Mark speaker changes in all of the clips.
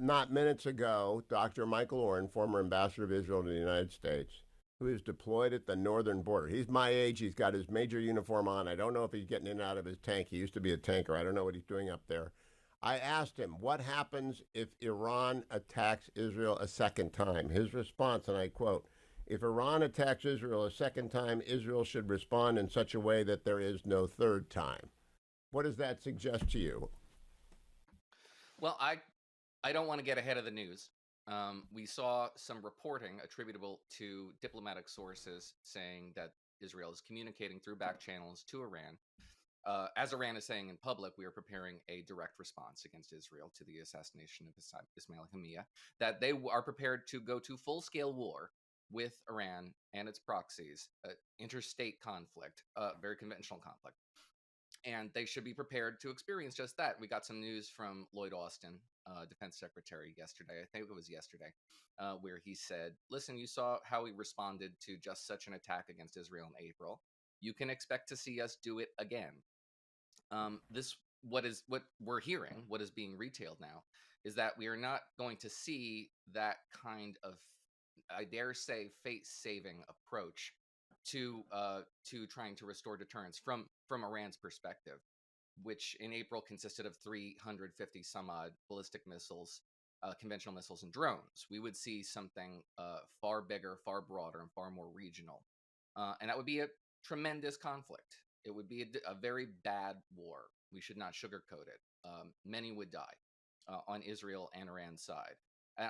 Speaker 1: not minutes ago, Dr. Michael Orens, former ambassador of Israel to the United States, who is deployed at the northern border. He's my age. He's got his major uniform on. I don't know if he's getting in and out of his tank. He used to be a tanker. I don't know what he's doing up there. I asked him, what happens if Iran attacks Israel a second time? His response, and I quote, if Iran attacks Israel a second time, Israel should respond in such a way that there is no third time. What does that suggest to you?
Speaker 2: Well, I don't want to get ahead of the news. We saw some reporting attributable to diplomatic sources saying that Israel is communicating through back channels to Iran. As Iran is saying in public, we are preparing a direct response against Israel to the assassination of Ismail Haniyeh, that they are prepared to go to full-scale war with Iran and its proxies, interstate conflict, very conventional conflict. And they should be prepared to experience just that. We got some news from Lloyd Austin, Defense Secretary, yesterday. I think it was yesterday, where he said, "Listen, you saw how we responded to just such an attack against Israel in April. You can expect to see us do it again." This what we're hearing, what is being retailed now, is that we are not going to see that kind of, I dare say, fate-saving approach to trying to restore deterrence from Iran's perspective, which in April consisted of 350 some odd ballistic missiles, conventional missiles, and drones. We would see something far bigger, far broader, and far more regional, and that would be a tremendous conflict. It would be a very bad war. We should not sugarcoat it. Many would die on Israel and Iran's side.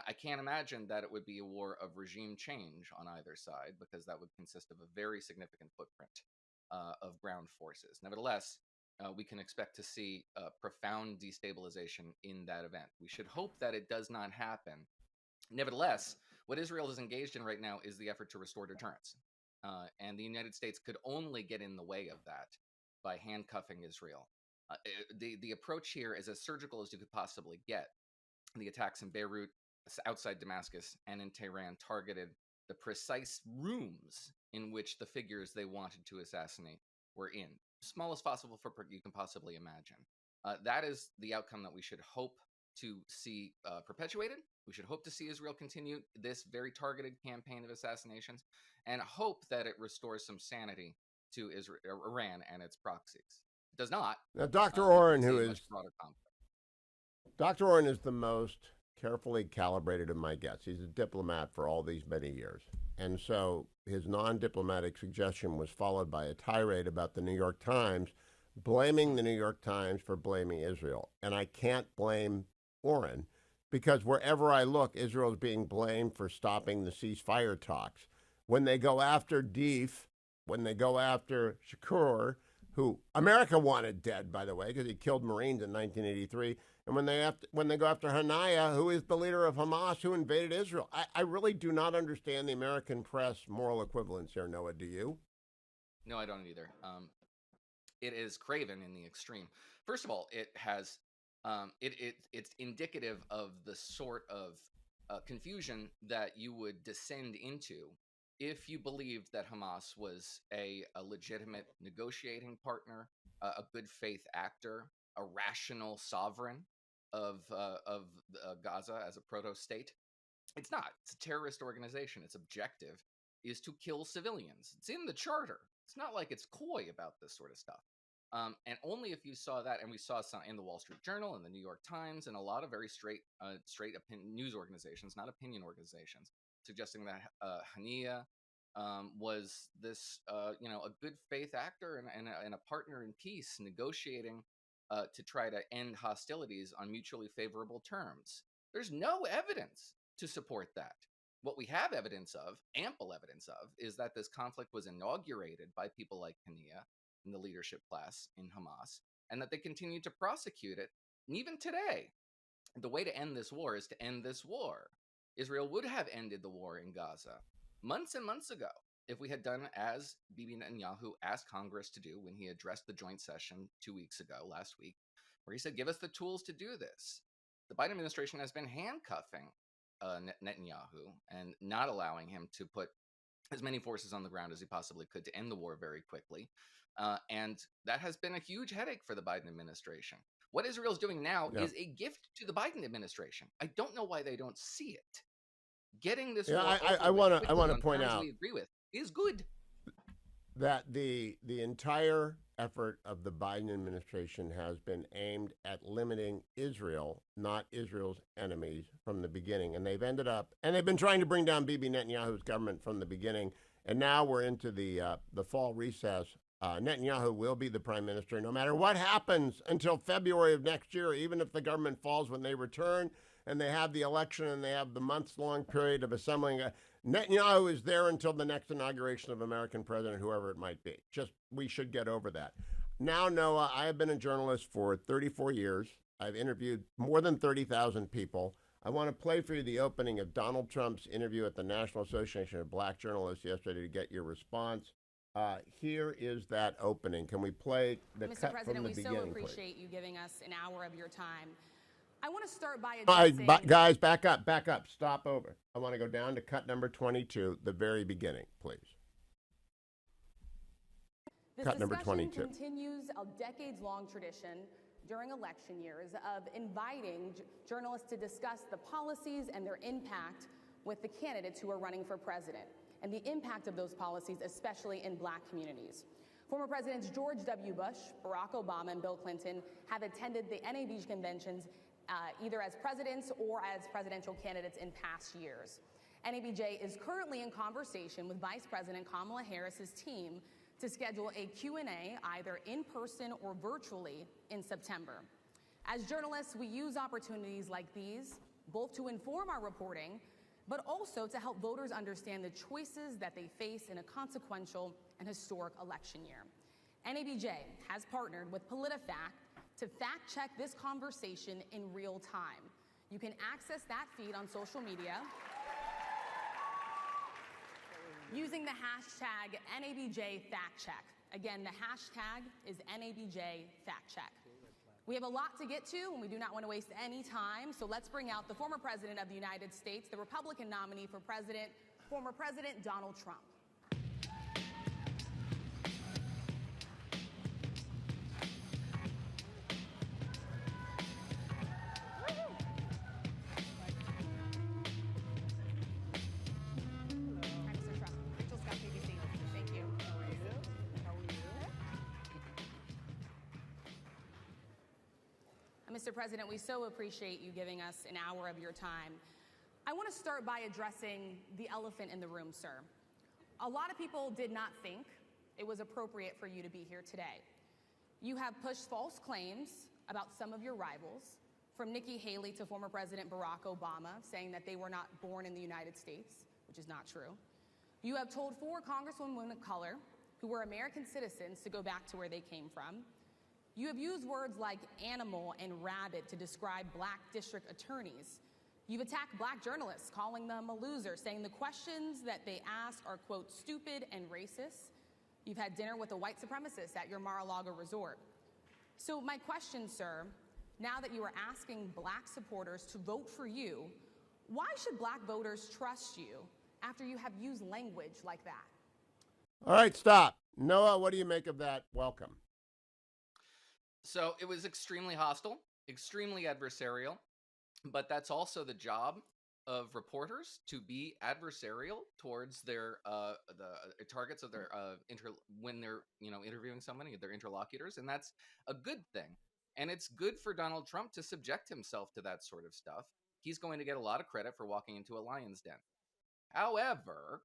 Speaker 2: I can't imagine that it would be a war of regime change on either side, because that would consist of a very significant footprint of ground forces. Nevertheless, we can expect to see profound destabilization in that event. We should hope that it does not happen. Nevertheless, what Israel is engaged in right now is the effort to restore deterrence. And the United States could only get in the way of that by handcuffing Israel. The approach here is as surgical as you could possibly get. The attacks in Beirut, outside Damascus, and in Tehran targeted the precise rooms in which the figures they wanted to assassinate were in. Smallest possible footprint you can possibly imagine. That is the outcome that we should hope to see perpetuated. We should hope to see Israel continue this very targeted campaign of assassinations, and hope that it restores some sanity to Iran and its proxies. It does not.
Speaker 1: Now, Dr.
Speaker 2: We
Speaker 1: Oren,
Speaker 2: could
Speaker 1: who
Speaker 2: see a
Speaker 1: is
Speaker 2: much broader conflict.
Speaker 1: Dr. Oren is the most carefully calibrated of my guests. He's a diplomat for all these many years. And so his non diplomatic suggestion was followed by a tirade about the New York Times, blaming the New York Times for blaming Israel. And I can't blame Oren because wherever I look, Israel is being blamed for stopping the ceasefire talks. When they go after Deif, when they go after Shakur, who America wanted dead, by the way, because he killed Marines in 1983, and when they go after Haniyeh, who is the leader of Hamas, who invaded Israel, I really do not understand the American press moral equivalence here. Noah, do you?
Speaker 2: No, I don't either. It is craven in the extreme. First of all, it has it's indicative of the sort of confusion that you would descend into if you believed that Hamas was a legitimate negotiating partner, a good faith actor, a rational sovereign of Gaza as a proto state. It's not. It's a terrorist organization. Its objective is to kill civilians. It's in the charter. It's not like it's coy about this sort of stuff. And only if you saw that, and we saw some in the Wall Street Journal and the New York Times and a lot of very straight news organizations, not opinion organizations, suggesting that Haniyeh was this, a good faith actor and a partner in peace, negotiating to try to end hostilities on mutually favorable terms. There's no evidence to support that. What we have evidence of, ample evidence of, is that this conflict was inaugurated by people like Haniyeh in the leadership class in Hamas, and that they continue to prosecute it. And even today, the way to end this war is to end this war. Israel would have ended the war in Gaza months and months ago if we had done as Bibi Netanyahu asked Congress to do when he addressed the joint session 2 weeks ago, last week, where he said, give us the tools to do this. The Biden administration has been handcuffing Netanyahu and not allowing him to put as many forces on the ground as he possibly could to end the war very quickly. And that has been a huge headache for the Biden administration. What Israel's doing now
Speaker 1: Yeah.
Speaker 2: is a gift to the Biden administration. I don't know why they don't see it. Getting this
Speaker 1: Yeah,
Speaker 2: war
Speaker 1: I
Speaker 2: over with
Speaker 1: I
Speaker 2: quickly
Speaker 1: want to
Speaker 2: on
Speaker 1: point
Speaker 2: terms
Speaker 1: out
Speaker 2: we agree with is good.
Speaker 1: that the entire effort of the Biden administration has been aimed at limiting Israel, not Israel's enemies, from the beginning. And they've ended up, and they've been trying to bring down Bibi Netanyahu's government from the beginning. And now we're into the fall recess. Netanyahu will be the prime minister no matter what happens until February of next year, even if the government falls when they return and they have the election and they have the months-long period of assembling. Netanyahu is there until the next inauguration of American president, whoever it might be. Just, we should get over that. Now, Noah, I have been a journalist for 34 years. I've interviewed more than 30,000 people. I want to play for you the opening of Donald Trump's interview at the National Association of Black Journalists yesterday to get your response. Here is that opening. Can we play the
Speaker 3: Mr.
Speaker 1: cut
Speaker 3: President,
Speaker 1: from the
Speaker 3: we
Speaker 1: beginning,
Speaker 3: so appreciate
Speaker 1: please?
Speaker 3: you giving us an hour of your time. I want to start by
Speaker 1: All
Speaker 3: addressing...
Speaker 1: right, guys, back up, stop over. I want to go down to cut number 22, the very beginning, please.
Speaker 3: This
Speaker 1: Cut number
Speaker 3: discussion
Speaker 1: 22.
Speaker 3: continues a decades-long tradition during election years of inviting journalists to discuss the policies and their impact with the candidates who are running for president, and the impact of those policies, especially in Black communities. Former Presidents George W. Bush, Barack Obama, and Bill Clinton have attended the NABJ conventions either as presidents or as presidential candidates in past years. NABJ is currently in conversation with Vice President Kamala Harris's team to schedule a Q&A either in person or virtually in September. As journalists, we use opportunities like these both to inform our reporting, but also to help voters understand the choices that they face in a consequential and historic election year. NABJ has partnered with PolitiFact to fact-check this conversation in real time. You can access that feed on social media using the hashtag NABJFactCheck. Again, the hashtag is NABJFactCheck. We have a lot to get to, and we do not want to waste any time, so let's bring out the former President of the United States, the Republican nominee for president, former President Donald Trump. Mr. President, we so appreciate you giving us an hour of your time. I want to start by addressing the elephant in the room, sir. A lot of people did not think it was appropriate for you to be here today. You have pushed false claims about some of your rivals, from Nikki Haley to former President Barack Obama, saying that they were not born in the United States, which is not true. You have told 4 congresswomen of color who were American citizens to go back to where they came from. You have used words like animal and rabid to describe Black district attorneys. You've attacked Black journalists, calling them a loser, saying the questions that they ask are, quote, stupid and racist. You've had dinner with a white supremacist at your Mar-a-Lago resort. So my question, sir, now that you are asking Black supporters to vote for you, why should Black voters trust you after you have used language like that?
Speaker 1: All right, stop. Noah, what do you make of that? Welcome.
Speaker 2: So it was extremely hostile, extremely adversarial, but that's also the job of reporters, to be adversarial towards their the targets of their when they're interviewing somebody, their interlocutors, and that's a good thing. And it's good for Donald Trump to subject himself to that sort of stuff. He's going to get a lot of credit for walking into a lion's den. However,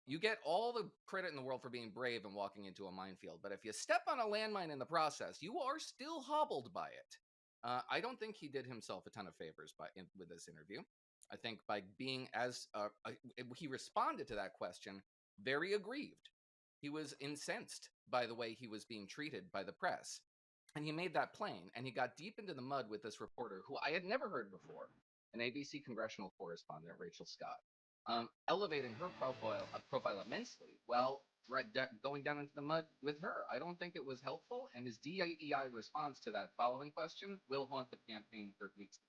Speaker 2: you get all the credit in the world for being brave and walking into a minefield, but if you step on a landmine in the process, you are still hobbled by it. I don't think he did himself a ton of favors with this interview. I think by being he responded to that question very aggrieved. He was incensed by the way he was being treated by the press. And he made that plain, and he got deep into the mud with this reporter who I had never heard before, an ABC congressional correspondent, Rachel Scott. Elevating her profile immensely. Well, going down into the mud with her, I don't think it was helpful. And his DEI response to that following question will haunt the campaign for weeks to